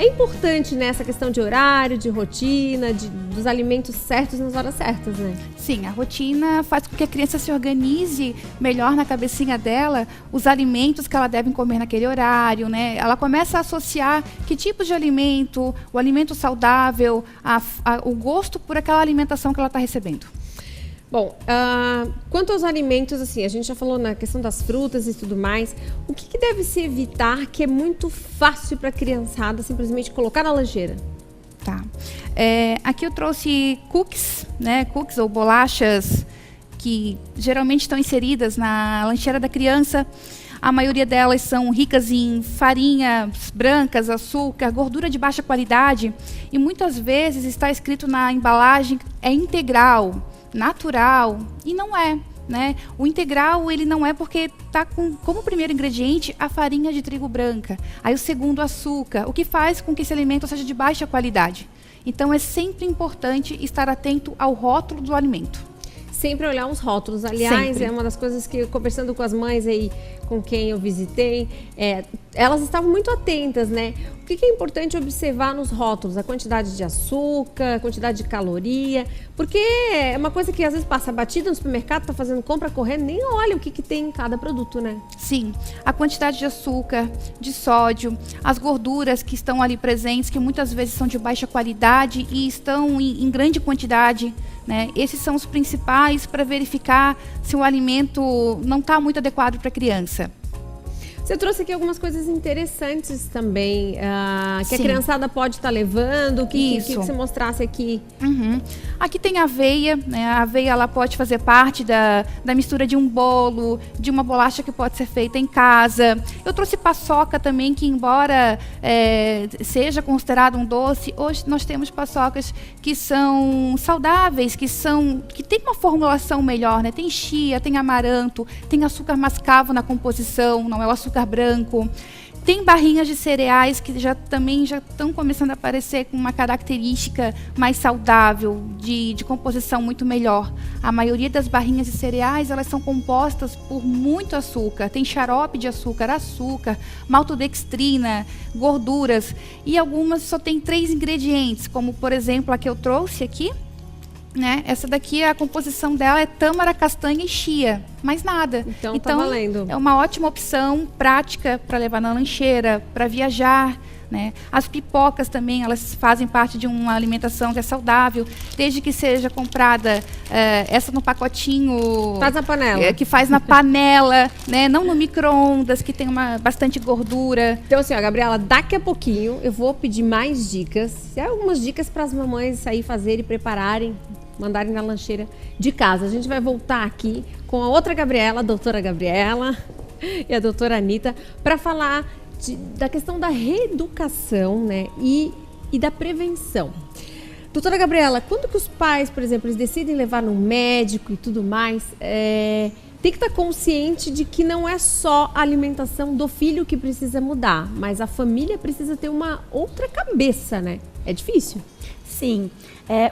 É importante nessa questão de horário, de rotina, dos alimentos certos nas horas certas, né? Sim, a rotina faz com que a criança se organize melhor na cabecinha dela os alimentos que ela deve comer naquele horário, né? Ela começa a associar que tipos de alimento, o alimento saudável, o gosto por aquela alimentação que ela está recebendo. Bom, quanto aos alimentos, assim, a gente já falou na questão das frutas e tudo mais, o que deve se evitar que é muito fácil para a criançada simplesmente colocar na lancheira? Tá. Aqui eu trouxe cookies, né? Cookies ou bolachas que geralmente estão inseridas na lancheira da criança. A maioria delas são ricas em farinhas brancas, açúcar, gordura de baixa qualidade e muitas vezes está escrito na embalagem é integral, natural, e não é, né? O integral ele não é porque está como primeiro ingrediente a farinha de trigo branca, aí o segundo açúcar, o que faz com que esse alimento seja de baixa qualidade. Então é sempre importante estar atento ao rótulo do alimento. Sempre olhar os rótulos. Aliás, sempre. É uma das coisas que, conversando com as mães aí, com quem eu visitei, elas estavam muito atentas, né? O que é importante observar nos rótulos? A quantidade de açúcar, a quantidade de caloria, porque é uma coisa que às vezes passa batida no supermercado, tá fazendo compra correndo, nem olha o que tem em cada produto, né? Sim, a quantidade de açúcar, de sódio, as gorduras que estão ali presentes, que muitas vezes são de baixa qualidade e estão em grande quantidade, né? Esses são os principais para verificar se o alimento não está muito adequado para a criança. Você trouxe aqui algumas coisas interessantes também, que Sim. a criançada pode estar levando, que Isso. você mostrasse aqui. Uhum. Aqui tem aveia, né? A aveia ela pode fazer parte da mistura de um bolo, de uma bolacha que pode ser feita em casa. Eu trouxe paçoca também, que embora seja considerado um doce, hoje nós temos paçocas que são saudáveis, que tem uma formulação melhor, né? Tem chia, tem amaranto, tem açúcar mascavo na composição, não é o açúcar branco. Tem barrinhas de cereais que também já estão começando a aparecer com uma característica mais saudável, de composição muito melhor. A maioria das barrinhas de cereais, elas são compostas por muito açúcar. Tem xarope de açúcar, maltodextrina, gorduras. E algumas só tem 3 ingredientes, como por exemplo a que eu trouxe aqui, né? Essa daqui, a composição dela é tâmara, castanha e chia, mais nada. Então tá valendo. É uma ótima opção prática para levar na lancheira, para viajar, né? As pipocas também, elas fazem parte de uma alimentação que é saudável, desde que seja comprada essa no pacotinho... Faz na panela. Que faz na panela, né? Não no micro-ondas, que tem bastante gordura. Então assim, ó, Gabriela, daqui a pouquinho eu vou pedir mais dicas, algumas dicas para as mamães aí fazerem, prepararem, mandarem na lancheira de casa. A gente vai voltar aqui com a outra Gabriela, a doutora Gabriela e a doutora Anitta, para falar da questão da reeducação, né, e da prevenção. Doutora Gabriela, quando que os pais, por exemplo, eles decidem levar no médico e tudo mais, tem que estar consciente de que não é só a alimentação do filho que precisa mudar, mas a família precisa ter uma outra cabeça, né? É difícil. Sim.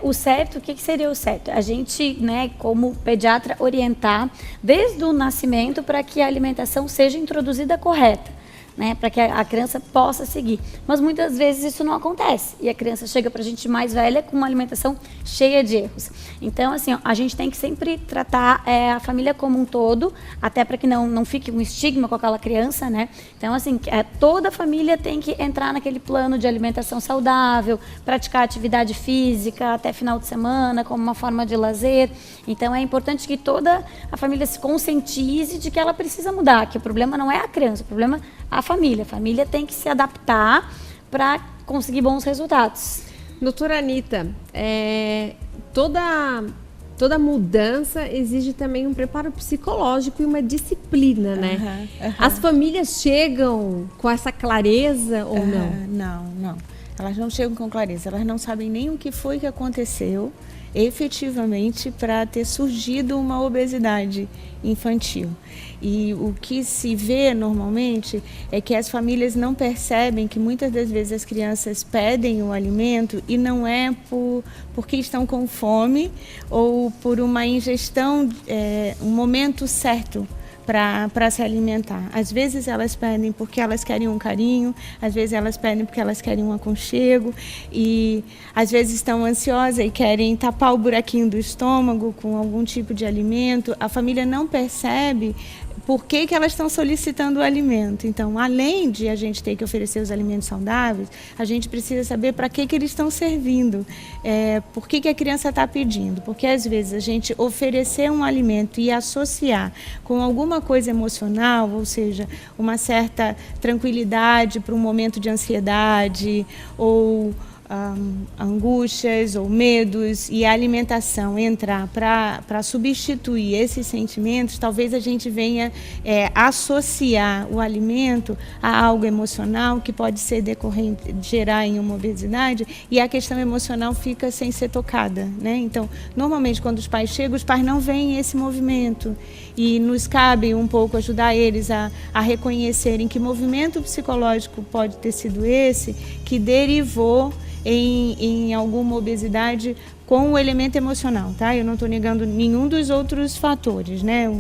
O certo, o que seria o certo? A gente, né, como pediatra, orientar desde o nascimento para que a alimentação seja introduzida correta, né, para que a criança possa seguir. Mas muitas vezes isso não acontece e a criança chega para a gente mais velha com uma alimentação cheia de erros. Então, assim, a gente tem que sempre tratar a família como um todo, até para que não fique um estigma com aquela criança, né? Então, assim, toda a família tem que entrar naquele plano de alimentação saudável, praticar atividade física até final de semana como uma forma de lazer. Então, é importante que toda a família se conscientize de que ela precisa mudar, que o problema não é a criança, o problema é a família. A família tem que se adaptar para conseguir bons resultados. Doutora Anitta, toda mudança exige também um preparo psicológico e uma disciplina, né? As famílias chegam com essa clareza ou não? Não. Elas não chegam com clareza, elas não sabem nem o que foi que aconteceu efetivamente para ter surgido uma obesidade infantil. E o que se vê normalmente é que as famílias não percebem que muitas das vezes as crianças pedem o alimento e não é porque estão com fome ou por uma ingestão, um momento certo para se alimentar. Às vezes elas pedem porque elas querem um carinho, às vezes elas pedem porque elas querem um aconchego, e às vezes estão ansiosas e querem tapar o buraquinho do estômago com algum tipo de alimento. A família não percebe por que elas estão solicitando o alimento. Então, além de a gente ter que oferecer os alimentos saudáveis, a gente precisa saber para que eles estão servindo, por que a criança está pedindo. Porque, às vezes, a gente oferecer um alimento e associar com alguma coisa emocional, ou seja, uma certa tranquilidade para um momento de ansiedade, ou angústias ou medos, e a alimentação entrar para substituir esses sentimentos, talvez a gente venha associar o alimento a algo emocional que pode ser decorrente, gerar em uma obesidade, e a questão emocional fica sem ser tocada, né? Então, normalmente quando os pais chegam, os pais não veem esse movimento, e nos cabe um pouco ajudar eles a reconhecerem que movimento psicológico pode ter sido esse que derivou em alguma obesidade com o elemento emocional, tá? Eu não estou negando nenhum dos outros fatores, né?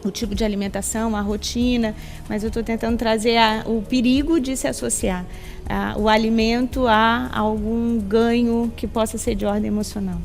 O tipo de alimentação, a rotina, mas eu estou tentando trazer o perigo de se associar o alimento a algum ganho que possa ser de ordem emocional.